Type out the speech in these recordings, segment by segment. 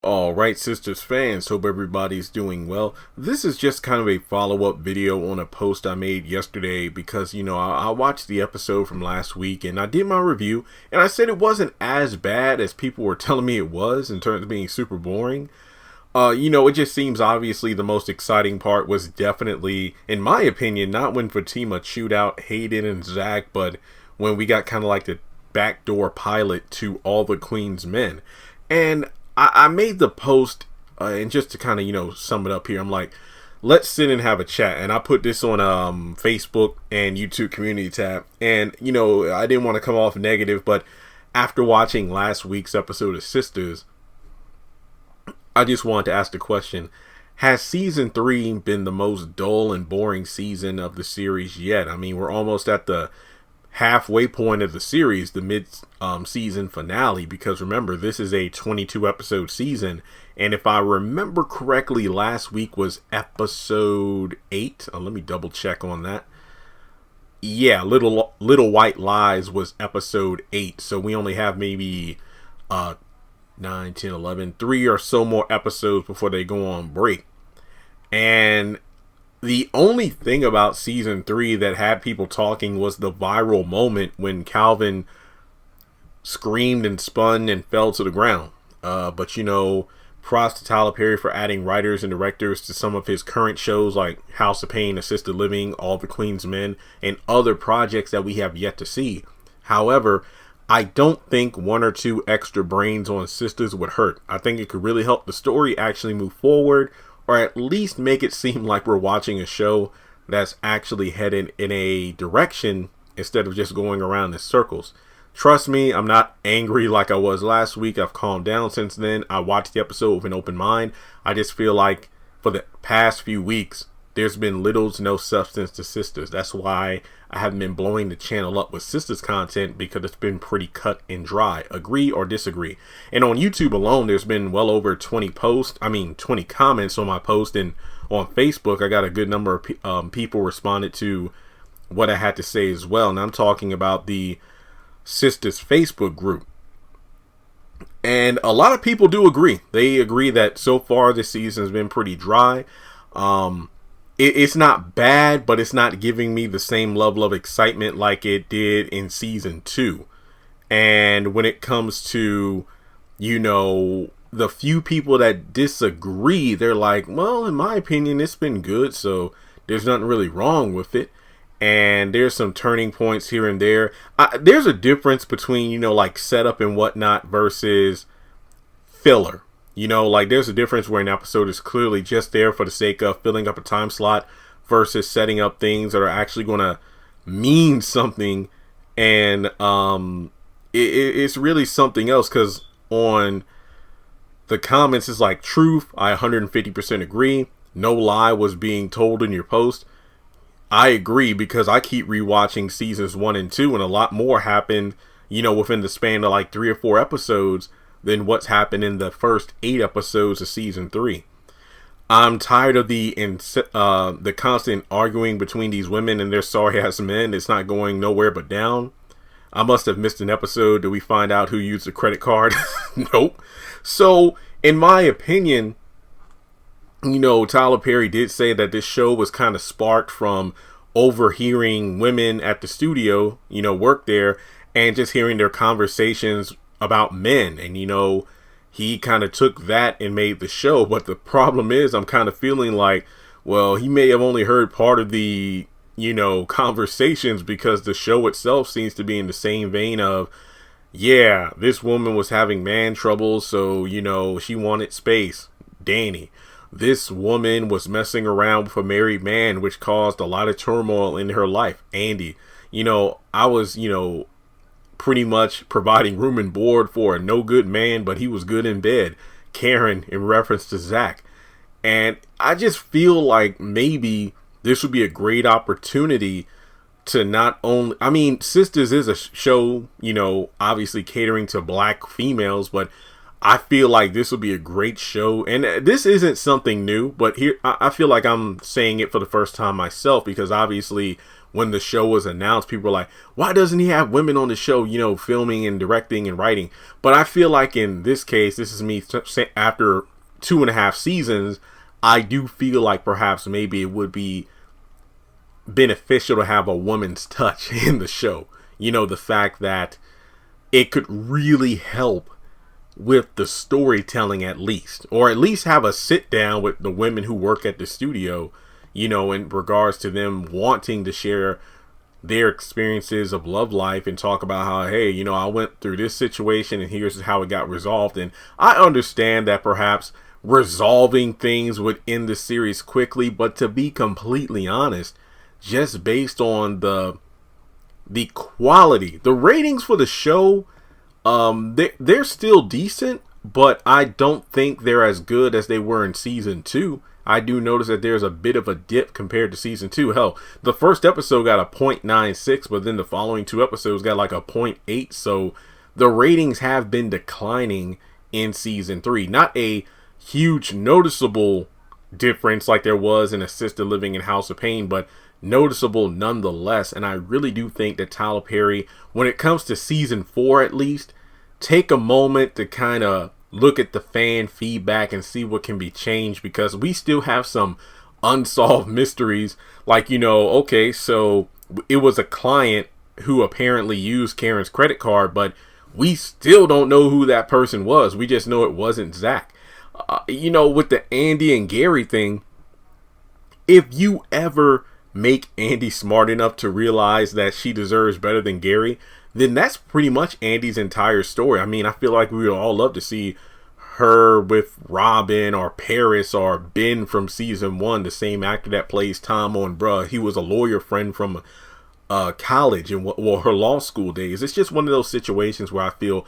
All right, Sisters fans, hope everybody's doing well. This is just kind of a follow-up video on a post I made yesterday because, I watched the episode from last week and I did my review and I said it wasn't as bad as people were telling me it was in terms of being super boring. It just seems obviously the most exciting part was definitely, in my opinion, not when Fatima chewed out Hayden and Zach, but when we got kind of like the backdoor pilot to All the Queen's Men. And I made the post, and just to kind of, sum it up here, I'm like, let's sit and have a chat. And I put this on Facebook and YouTube community tab. And, I didn't want to come off negative, but after watching last week's episode of Sistas, I just wanted to ask the question, has season 3 been the most dull and boring season of the series yet? I mean, we're almost at the halfway point of the series, the mid-season finale, because remember, this is a 22 episode season, and if I remember correctly, last week was episode 8. Let me double check on that. Yeah, Little White Lies was episode 8, so we only have maybe 9, 10, 11, 3 or so more episodes before they go on break. And the only thing about season 3 that had people talking was the viral moment when Calvin screamed and spun and fell to the ground. But props to Tyler Perry for adding writers and directors to some of his current shows like House of Pain, Assisted Living, All the Queen's Men, and other projects that we have yet to see. However, I don't think 1 or 2 extra brains on Sistas would hurt. I think it could really help the story actually move forward, or at least make it seem like we're watching a show that's actually headed in a direction instead of just going around in circles. Trust me, I'm not angry like I was last week. I've calmed down since then. I watched the episode with an open mind. I just feel like for the past few weeks, there's been little to no substance to Sistas. That's why I haven't been blowing the channel up with Sistas content, because it's been pretty cut and dry. Agree or disagree? And on YouTube alone, there's been well over 20 comments on my post. And on Facebook, I got a good number of people responded to what I had to say as well. And I'm talking about the Sistas Facebook group. And a lot of people do agree. They agree that so far this season has been pretty dry. It's not bad, but it's not giving me the same level of excitement like it did in season 2. And when it comes to, the few people that disagree, they're like, well, in my opinion, it's been good, so there's nothing really wrong with it. And there's some turning points here and there. There's a difference between, like setup and whatnot versus filler. There's a difference where an episode is clearly just there for the sake of filling up a time slot versus setting up things that are actually going to mean something. And it's really something else, because on the comments, it's like, truth, I 150% agree. No lie was being told in your post. I agree, because I keep rewatching seasons 1 and 2, and a lot more happened, within the span of like 3 or 4 episodes than what's happened in the first 8 episodes of season 3. I'm tired of the constant arguing between these women and their sorry ass men. It's not going nowhere but down. I must have missed an episode. Do we find out who used the credit card? Nope. So, in my opinion, Tyler Perry did say that this show was kind of sparked from overhearing women at the studio, work there, and just hearing their conversations about men. And he kind of took that and made the show. But the problem is, I'm kind of feeling like, well, he may have only heard part of the conversations, because the show itself seems to be in the same vein of, yeah, this woman was having man trouble, so she wanted space, Danny. This woman was messing around with a married man, which caused a lot of turmoil in her life, Andy. I was pretty much providing room and board for a no good man, but he was good in bed, Karen, in reference to Zach. And I just feel like maybe this would be a great opportunity to not only, Sistas is a show, obviously catering to black females, but I feel like this would be a great show. And this isn't something new, but here I feel like I'm saying it for the first time myself, because obviously when the show was announced, people were like, why doesn't he have women on the show, you know, filming and directing and writing? But I feel like in this case, this is me after 2.5 seasons, I do feel like perhaps maybe it would be beneficial to have a woman's touch in the show. You know, the fact that it could really help with the storytelling, at least, or at least have a sit down with the women who work at the studio, you know, in regards to them wanting to share their experiences of love life and talk about how, hey, you know, I went through this situation and here's how it got resolved. And I understand that perhaps resolving things would end the series quickly, but to be completely honest, just based on the quality, the ratings for the show, they're still decent, but I don't think they're as good as they were in season 2. I do notice that there's a bit of a dip compared to season 2. Hell, the first episode got a 0.96, but then the following 2 episodes got like a 0.8. So the ratings have been declining in season 3. Not a huge noticeable difference like there was in Assisted Living and House of Pain, but noticeable nonetheless. And I really do think that Tyler Perry, when it comes to season 4 at least, take a moment to kind of look at the fan feedback and see what can be changed, because we still have some unsolved mysteries. Like, you know, okay, so it was a client who apparently used Karen's credit card, but we still don't know who that person was. We just know it wasn't Zach. You know, with the Andy and Gary thing, if you ever make Andy smart enough to realize that she deserves better than Gary, then that's pretty much Andy's entire story. I mean, I feel like we would all love to see her with Robin or Paris or Ben from season 1, the same actor that plays Tom on Bruh. He was a lawyer friend from college and her law school days. It's just one of those situations where I feel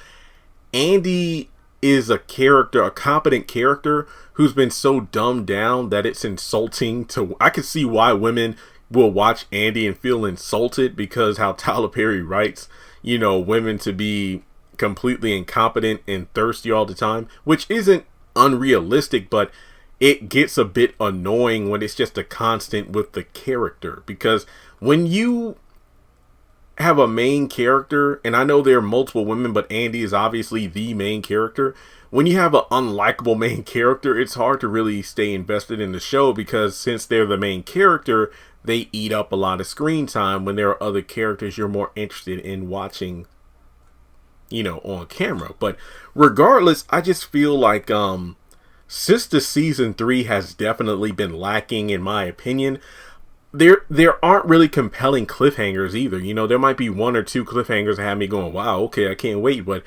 Andy is a competent character who's been so dumbed down that it's insulting to. I can see why women will watch Andy and feel insulted, because how Tyler Perry writes, you know, women to be completely incompetent and thirsty all the time, which isn't unrealistic, but it gets a bit annoying when it's just a constant with the character. Because when you have a main character, and I know there are multiple women, but Andy is obviously the main character. When you have an unlikable main character, it's hard to really stay invested in the show, because since they're the main character, they eat up a lot of screen time when there are other characters you're more interested in watching, you know, on camera. But regardless, I just feel like Sistas season 3 has definitely been lacking, in my opinion. There aren't really compelling cliffhangers either. You know, there might be 1 or 2 cliffhangers that have me going, wow, okay, I can't wait. But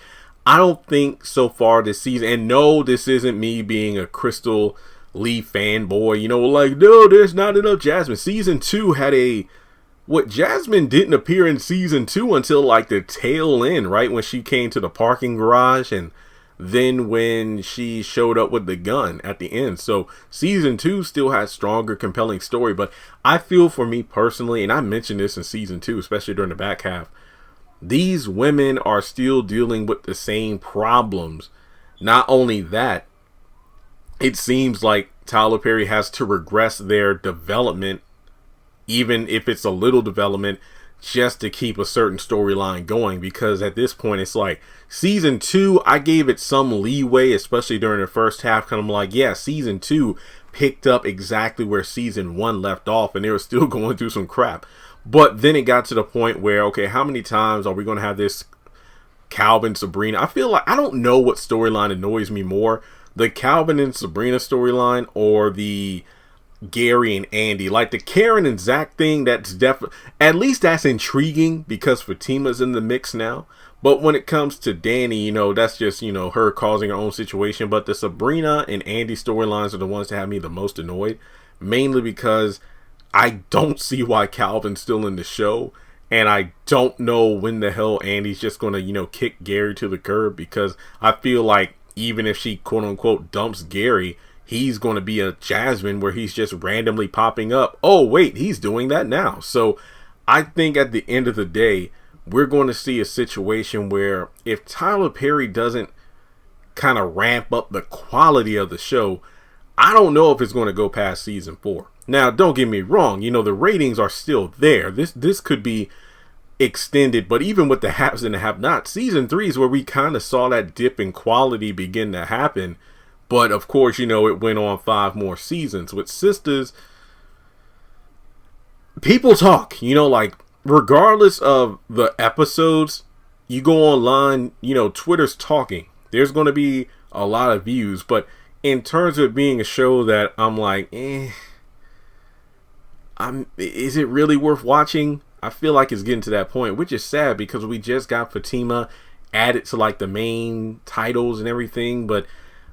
I don't think so far this season, and no, this isn't me being a Crystal Lee fanboy, you know, like, no, there's not enough Jasmine. Season 2 had Jasmine didn't appear in season 2 until like the tail end, right? When she came to the parking garage, and then when she showed up with the gun at the end. So season 2 still has stronger, compelling story. But I feel, for me personally, and I mentioned this in season 2, especially during the back half, these women are still dealing with the same problems. Not only that, it seems like Tyler Perry has to regress their development, even if it's a little development, just to keep a certain storyline going. Because at this point, it's like season 2, I gave it some leeway, especially during the first half, because I'm like, yeah, season 2 picked up exactly where season 1 left off, and they were still going through some crap. But then it got to the point where, okay, how many times are we going to have this Calvin, Sabrina? I feel like, I don't know what storyline annoys me more, the Calvin and Sabrina storyline or the Gary and Andy. Like the Karen and Zach thing, that's definitely, at least that's intriguing because Fatima's in the mix now. But when it comes to Danny, you know, that's just, you know, her causing her own situation. But the Sabrina and Andy storylines are the ones that have me the most annoyed, mainly because I don't see why Calvin's still in the show, and I don't know when the hell Andy's just gonna, you know, kick Gary to the curb, because I feel like even if she quote unquote dumps Gary, he's going to be a Jasmine where he's just randomly popping up. Oh, wait, he's doing that now. So I think at the end of the day, we're going to see a situation where if Tyler Perry doesn't kind of ramp up the quality of the show, I don't know if it's going to go past season 4. Now, don't get me wrong. You know, the ratings are still there. This could be extended, but even with the haves and the have-nots, season 3 is where we kind of saw that dip in quality begin to happen. But of course, you know, it went on 5 more seasons. With Sistas, people talk, you know, like regardless of the episodes, you go online, you know, Twitter's talking. There's going to be a lot of views, but in terms of being a show that I'm like, is it really worth watching? I feel like it's getting to that point, which is sad because we just got Fatima added to like the main titles and everything, but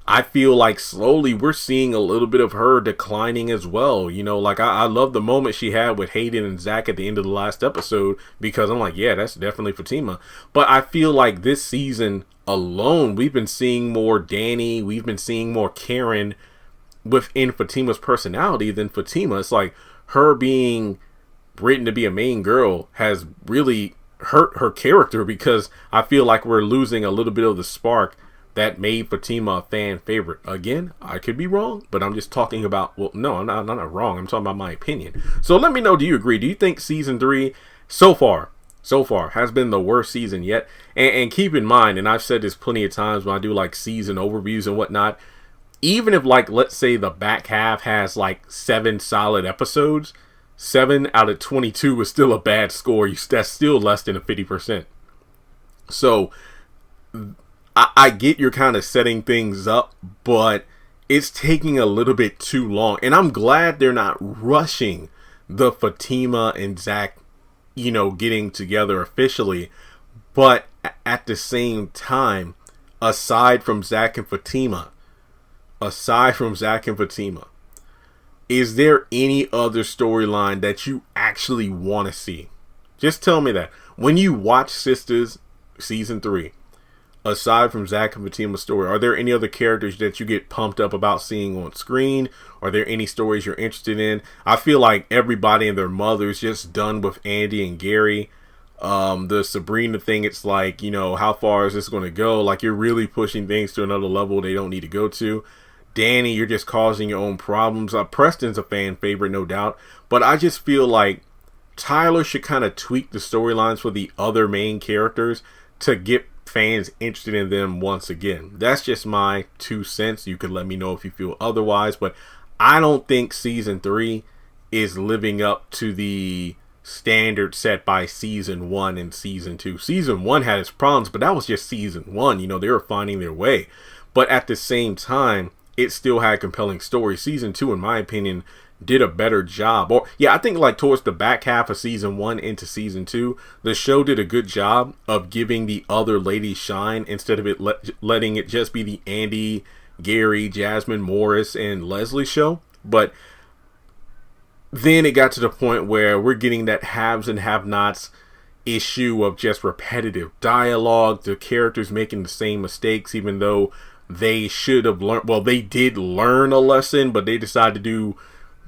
I feel like slowly we're seeing a little bit of her declining as well. You know, like I love the moment she had with Hayden and Zach at the end of the last episode, because I'm like, yeah, that's definitely Fatima. But I feel like this season alone, we've been seeing more Danny, we've been seeing more Karen within Fatima's personality than Fatima. It's like her being written to be a main girl has really hurt her character, because I feel like we're losing a little bit of the spark that made Fatima a fan favorite. Again, I could be wrong, but I'm just talking about, well, no, I'm not wrong. I'm talking about my opinion. So let me know, do you agree? Do you think season 3 so far has been the worst season yet? And keep in mind, and I've said this plenty of times when I do like season overviews and whatnot, even if like, let's say the back half has like 7 solid episodes, 7 out of 22 is still a bad score. That's still less than a 50%. So I get you're kind of setting things up, but it's taking a little bit too long. And I'm glad they're not rushing the Fatima and Zach, you know, getting together officially. But at the same time, aside from Zach and Fatima, is there any other storyline that you actually want to see? Just tell me that. When you watch Sistas season 3, aside from Zach and Fatima's story, are there any other characters that you get pumped up about seeing on screen? Are there any stories you're interested in? I feel like everybody and their mother's just done with Andy and Gary. The Sabrina thing, it's like, you know, how far is this going to go? Like, you're really pushing things to another level they don't need to go to. Danny, you're just causing your own problems. Preston's a fan favorite, no doubt. But I just feel like Tyler should kind of tweak the storylines for the other main characters to get fans interested in them once again. That's just my 2 cents. You could let me know if you feel otherwise, but I don't think season 3 is living up to the standard set by season 1 and season 2. Season 1 had its problems, but that was just season 1. You know, they were finding their way. But at the same time, it still had compelling stories. Season 2, in my opinion, did a better job. Or yeah, I think like towards the back half of season 1 into season 2, the show did a good job of giving the other ladies shine instead of it letting it just be the Andy, Gary, Jasmine, Morris, and Leslie show. But then it got to the point where we're getting that haves and have-nots issue of just repetitive dialogue, the characters making the same mistakes, even though they should have learned. Well, they did learn a lesson, but they decided to do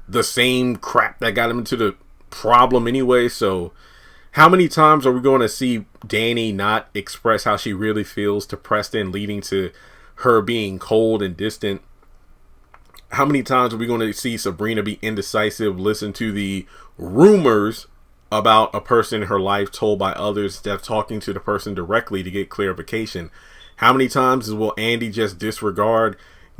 the same crap that got them into the problem anyway. So how many times are we going to see Danny not express how she really feels to Preston, leading to her being cold and distant? How many times are we going to see Sabrina be indecisive, listen to the rumors about a person in her life told by others instead of talking to the person directly to get clarification? How many times will Andy just disregard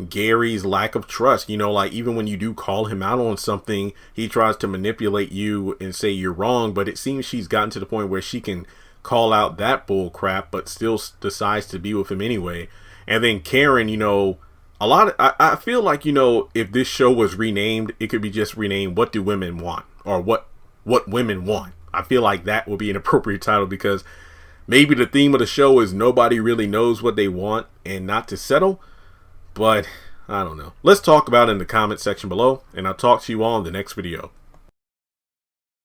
Gary's lack of trust? You know, like even when you do call him out on something, he tries to manipulate you and say you're wrong, but it seems she's gotten to the point where she can call out that bull crap but still decides to be with him anyway. And then Karen, you know, I feel like, you know, if this show was renamed, it could be just renamed What Do Women Want? Or What Women Want. I feel like that would be an appropriate title, because maybe the theme of the show is nobody really knows what they want and not to settle. But I don't know. Let's talk about it in the comment section below, and I'll talk to you all in the next video.